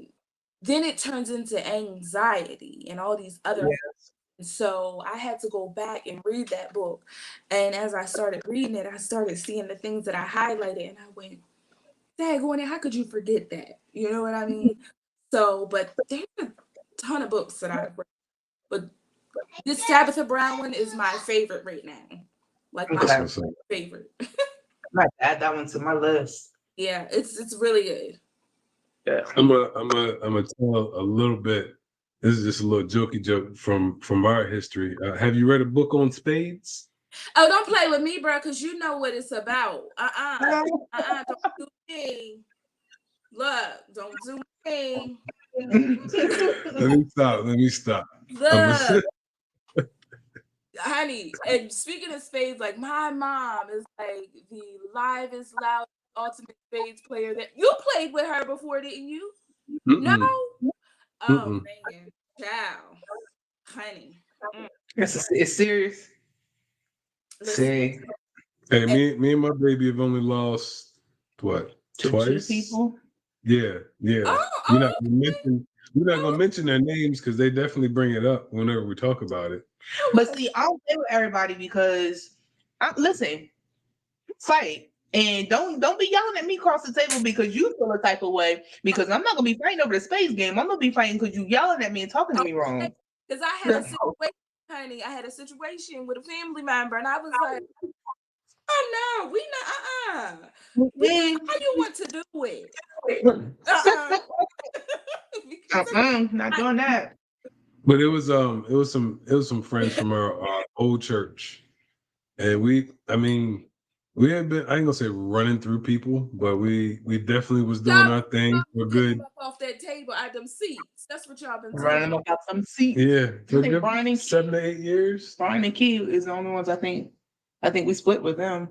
then it turns into anxiety and all these other things. And so I had to go back and read that book. And as I started reading it, I started seeing the things that I highlighted, and I went, daggone it, how could you forget that? You know what I mean? So, but there's a ton of books that I've read. But this Tabitha Brown one is my favorite right now. Like my favorite. I might add that one to my list. Yeah, it's really good. Yeah. I'm gonna tell a little bit. This is just a little jokey joke from our history. Have you read a book on spades? Oh, don't play with me, bro, because you know what it's about. Don't do me. Look, don't do me. Let me stop. Look, honey, and speaking of spades, like my mom is like the livest, loudest, ultimate spades player that you played with her before, didn't you? No? Oh, man. Ciao. Honey. It's serious. Listen. See. Hey, me and my baby have only lost what? Twice? 2 people? Yeah. We're not gonna mention their names because they definitely bring it up whenever we talk about it. But see, I don't play with everybody because listen, fight. And don't be yelling at me across the table because you feel a type of way. Because I'm not gonna be fighting over the space game. I'm gonna be fighting because you yelling at me and talking to me wrong. Because I had a situation, honey. I had a situation with a family member, and I was like, "Oh no, we not. How you want to do it? Not doing that. But it was some friends from our old church, and I mean, we had been, I ain't gonna say running through people, but we definitely was doing our thing for good. Up off that table at them seats. That's what y'all been Running doing. about some seats. Yeah, for I think Brian and 7 to 8 years. Brian and Key is the only ones I think we split with them.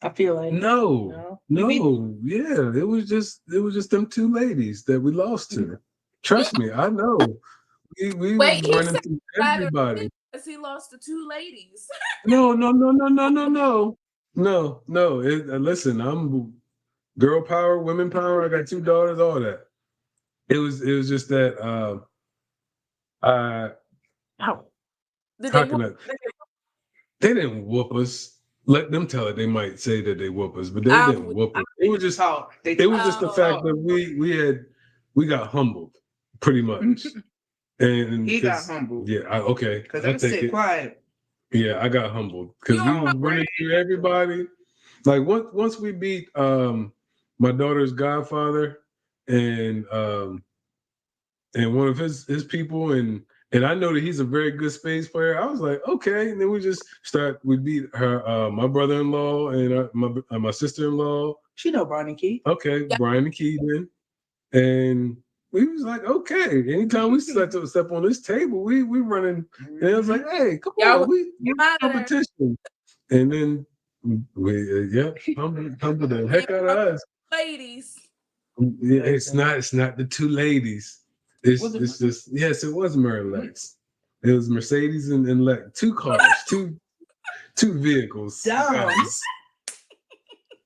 I feel like No, yeah, it was just them two ladies that we lost to. Trust me, I know. We Wait, was he running said through that everybody. because he lost the two ladies. No. Listen, I'm girl power, women power. I got 2 daughters, all that. It was just that how can I? They didn't whoop us. Let them tell it. They might say that they whoop us, but they didn't whoop us. It was just the fact that we got humbled, pretty much. And he got humbled. Yeah, okay. Because I sit quiet. Yeah, I got humbled because we were running through everybody. Like once we beat my daughter's godfather and one of his people, and I know that he's a very good spades player. I was like, okay, and then we beat her my brother-in-law and my sister-in-law. She know Brian and Key. Okay, yeah. Brian and Key then, and we was like, okay. Anytime we step on this table, we running, and I was like, hey, come on, we competition, and then we humble the heck out of us, ladies. Yeah, it's not the two ladies. It's just yes, it was Mary Lex. It was Mercedes and Lex. 2 cars, two vehicles.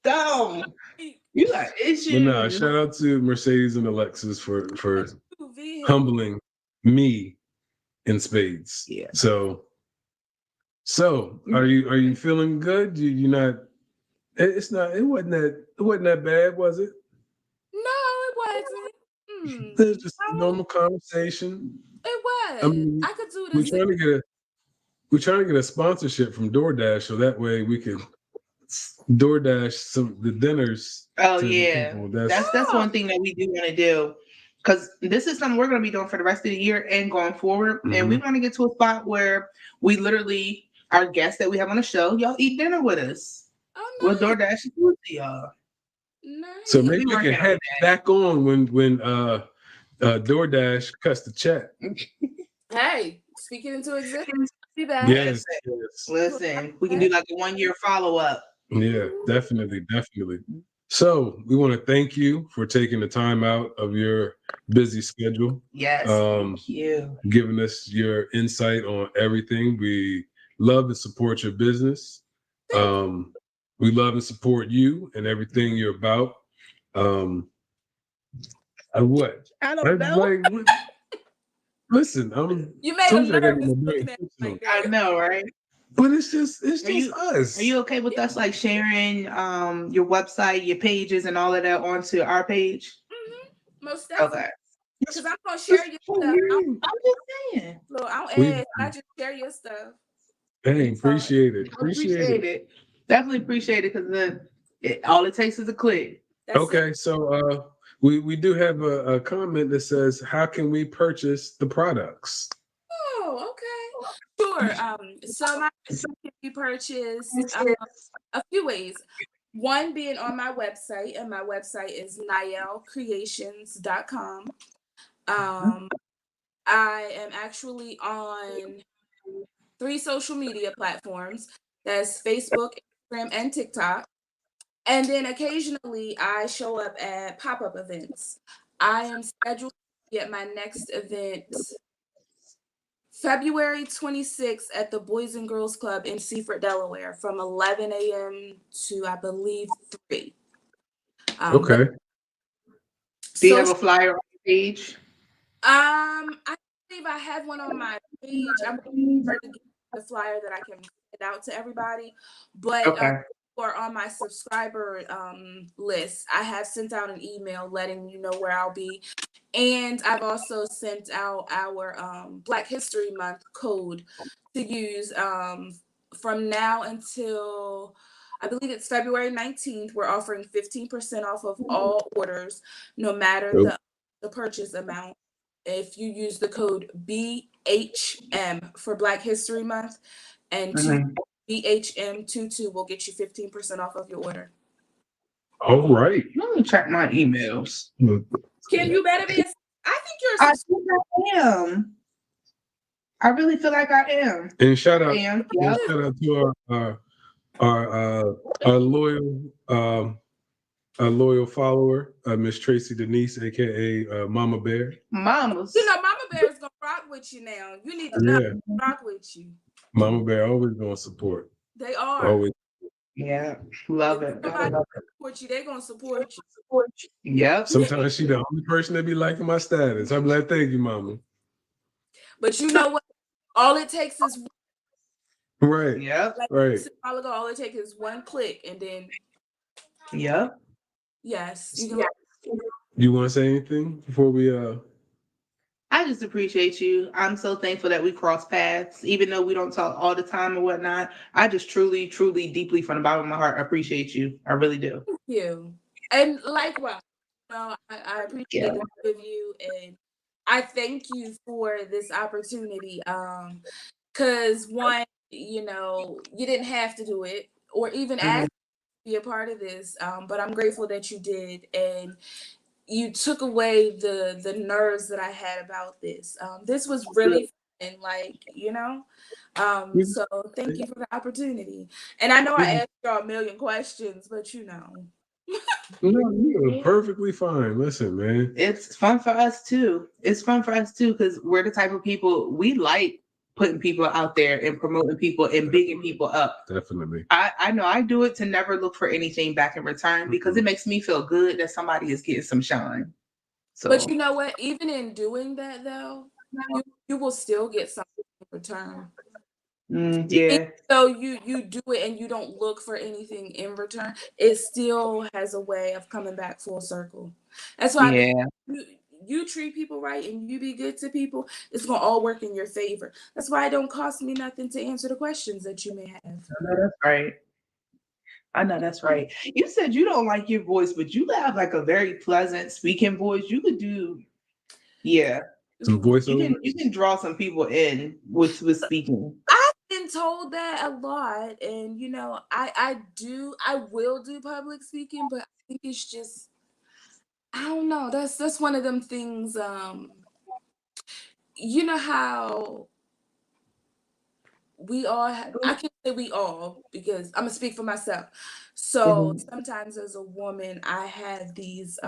Dumb. You got issues. But no, shout out to Mercedes and Alexis for humbling me in spades. Yeah. So are you feeling good? You not? It wasn't that bad, was it? No, it wasn't. There's just a normal conversation. It was. I mean, I could do we're this. trying to get a sponsorship from DoorDash so that way we could DoorDash the dinners. Oh yeah, that's one thing that we do want to do, because this is something we're going to be doing for the rest of the year and going forward. Mm-hmm. And we want to get to a spot where we literally, our guests that we have on the show, y'all eat dinner with us. Oh, nice. We'll DoorDash food to y'all. Nice. So maybe we can head back on when DoorDash cuts the check. Hey, speaking into existence. Be back. Yes. Listen, we can do like a 1-year follow-up. Yeah, definitely. So we want to thank you for taking the time out of your busy schedule. Yes, thank you. Giving us your insight on everything. We love and support your business. We love and support you and everything you're about. What? I don't know. Listen, you made him nervous. I know, right? But it's just us. Are you okay with us like sharing your website, your pages, and all of that onto our page? Mm-hmm. Most definitely. Okay. Because I'm gonna share your stuff. I'm just saying. So I'll add. I just share your stuff. Hey, appreciate it. Appreciate it. Definitely appreciate it, because then all it takes is a click. Okay, so we do have a comment that says, "How can we purchase the products?" Oh, okay. Sure. So my can be purchased a few ways. One being on my website, and my website is NyelleCreations.com. I am actually on 3 social media platforms. That's Facebook, Instagram, and TikTok. And then occasionally I show up at pop-up events. I am scheduled to be at my next event February 26th at the Boys and Girls Club in Seaford, Delaware, from 11 a.m. to, I believe, 3. Okay. Do you have a flyer on your page? I believe I have one on my page. I'm going to get the flyer that I can send out to everybody. But or on my subscriber list, I have sent out an email letting you know where I'll be. And I've also sent out our Black History Month code to use from now until, I believe it's February 19th. We're offering 15% off of all orders, no matter the purchase amount. if you use the code BHM for Black History Month, and BHM22 will get you 15% off of your order. All right. Let me check my emails. Kim, you better be. I think you're. I think I am. I really feel like I am. And shout out, Yep. shout out to our loyal follower, Miss Tracy Denise, aka Mama Bear. Mamas. You know, Mama Bear is gonna rock with you now. You need to know rock with you. Mama Bear always gonna support. They are. Always. Yeah, love it. Somebody support you, they're gonna support you. Yep. Sometimes she the only person that be liking my status. I'm like, thank you, Mama. But you know what? All it takes is right. Yep. Like right. A while ago, all it takes is one click, and then. Yep. Yes. You want to say anything before we I just appreciate you. I'm so thankful that we cross paths, even though we don't talk all the time or whatnot. I just truly, truly, deeply from the bottom of my heart appreciate you. I really do. Thank you. And likewise, you know, I appreciate the two of you, and I thank you for this opportunity. Because one, you know, you didn't have to do it or even ask to be a part of this, but I'm grateful that you did, and you took away the nerves that I had about this. This was really fun, like, you know. So thank you for the opportunity. And I know I asked y'all a million questions, but you know. No, you're perfectly fine. Listen, man. It's fun for us too. It's fun for us too, because we're the type of people, we like putting people out there and promoting people and bigging people up. Definitely. I know I do it to never look for anything back in return, because it makes me feel good that somebody is getting some shine. So, but you know what? Even in doing that, though, you will still get something in return. Yeah. So you do it and you don't look for anything in return, it still has a way of coming back full circle. That's why you treat people right and you be good to people, it's gonna all work in your favor. That's why it don't cost me nothing to answer the questions that you may have. I know that's right. I know that's right. You said you don't like your voice, but you have like a very pleasant speaking voice. You could do, some voiceover. You can draw some people in with speaking. I've been told that a lot, and you know, I will do public speaking, but I think it's just, I don't know. That's one of them things. You know how we all I can't say we all, because I'm gonna speak for myself. So sometimes as a woman, I have these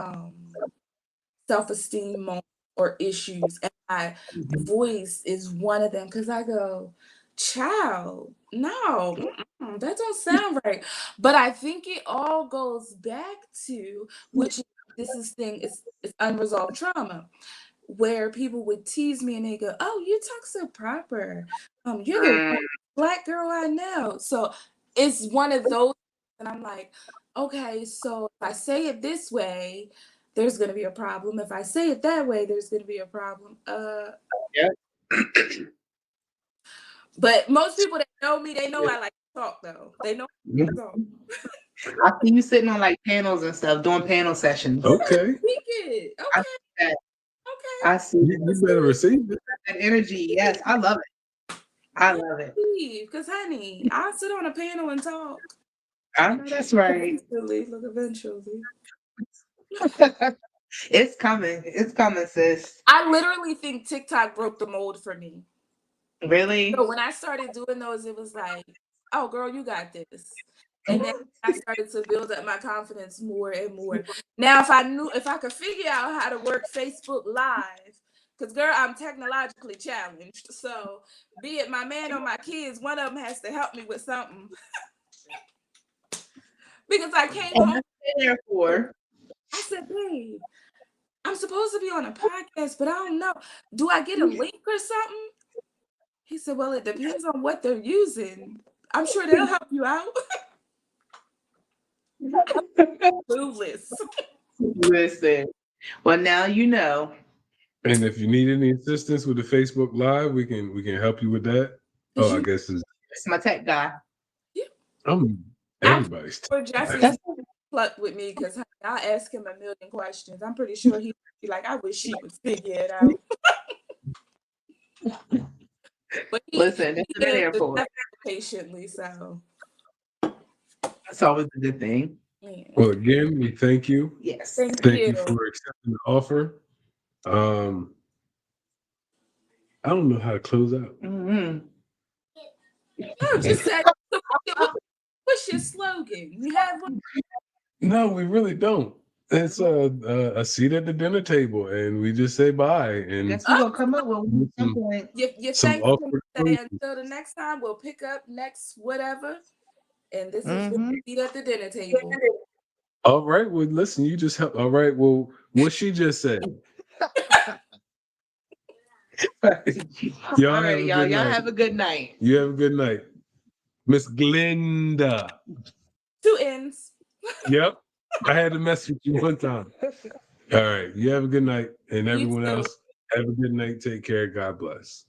self-esteem moments or issues, and my voice is one of them, because I go, child, no, that don't sound right. But I think it all goes back to, which is unresolved trauma, where people would tease me and they go, oh, you talk so proper. You're the Black girl I know. So it's one of those, and I'm like, okay, so if I say it this way, there's gonna be a problem. If I say it that way, there's gonna be a problem. But most people that know me, they know I like to talk though. They know I talk. I see you sitting on like panels and stuff, doing panel sessions. Okay. Okay. I see that. Okay. I see You better receive it. that energy. Yes, I love it. I love it. Because honey, I'll sit on a panel and talk. I know that's right. Eventually. It's coming. It's coming, sis. I literally think TikTok broke the mold for me. Really? So when I started doing those, it was like, oh, girl, you got this. And then I started to build up my confidence more and more. Now, if I could figure out how to work Facebook Live, because, girl, I'm technologically challenged. So be it my man or my kids, one of them has to help me with something. Because I came home. I said, babe, I'm supposed to be on a podcast, but I don't know. Do I get a link or something? He said, well, it depends on what they're using. I'm sure they'll help you out. Clueless. Listen. Well, now you know. And if you need any assistance with the Facebook Live, we can help you with that. I guess it's my tech guy. I'm everybody's. For Jeffrey's plucked with me because I'll ask him a million questions. I'm pretty sure he'd be like, I wish she would figure it out. But Listen, that's what they're there for. Patiently, so That's always a good thing. yeah. Well, again, we thank you. Yes. Thank Thank you. you for accepting the offer. I don't know how to close out. Mm-hmm. No, just said, what's your slogan? You have one? No, we really don't. It's a seat at the dinner table, and we just say bye. And Guess we're gonna come up with one at some point. You some thank awkward say questions. until the next time, we'll pick up next whatever. And this is the seat at the dinner table. All right. Well, listen, you just help. All right. Well, what she just said. All right, y'all. Y'all have a good night. You have a good night. Miss Glennda. 2 ends. Yep. I had to mess with you one time. All right. You have a good night. And You everyone too. else, have a good night. Take care. God bless.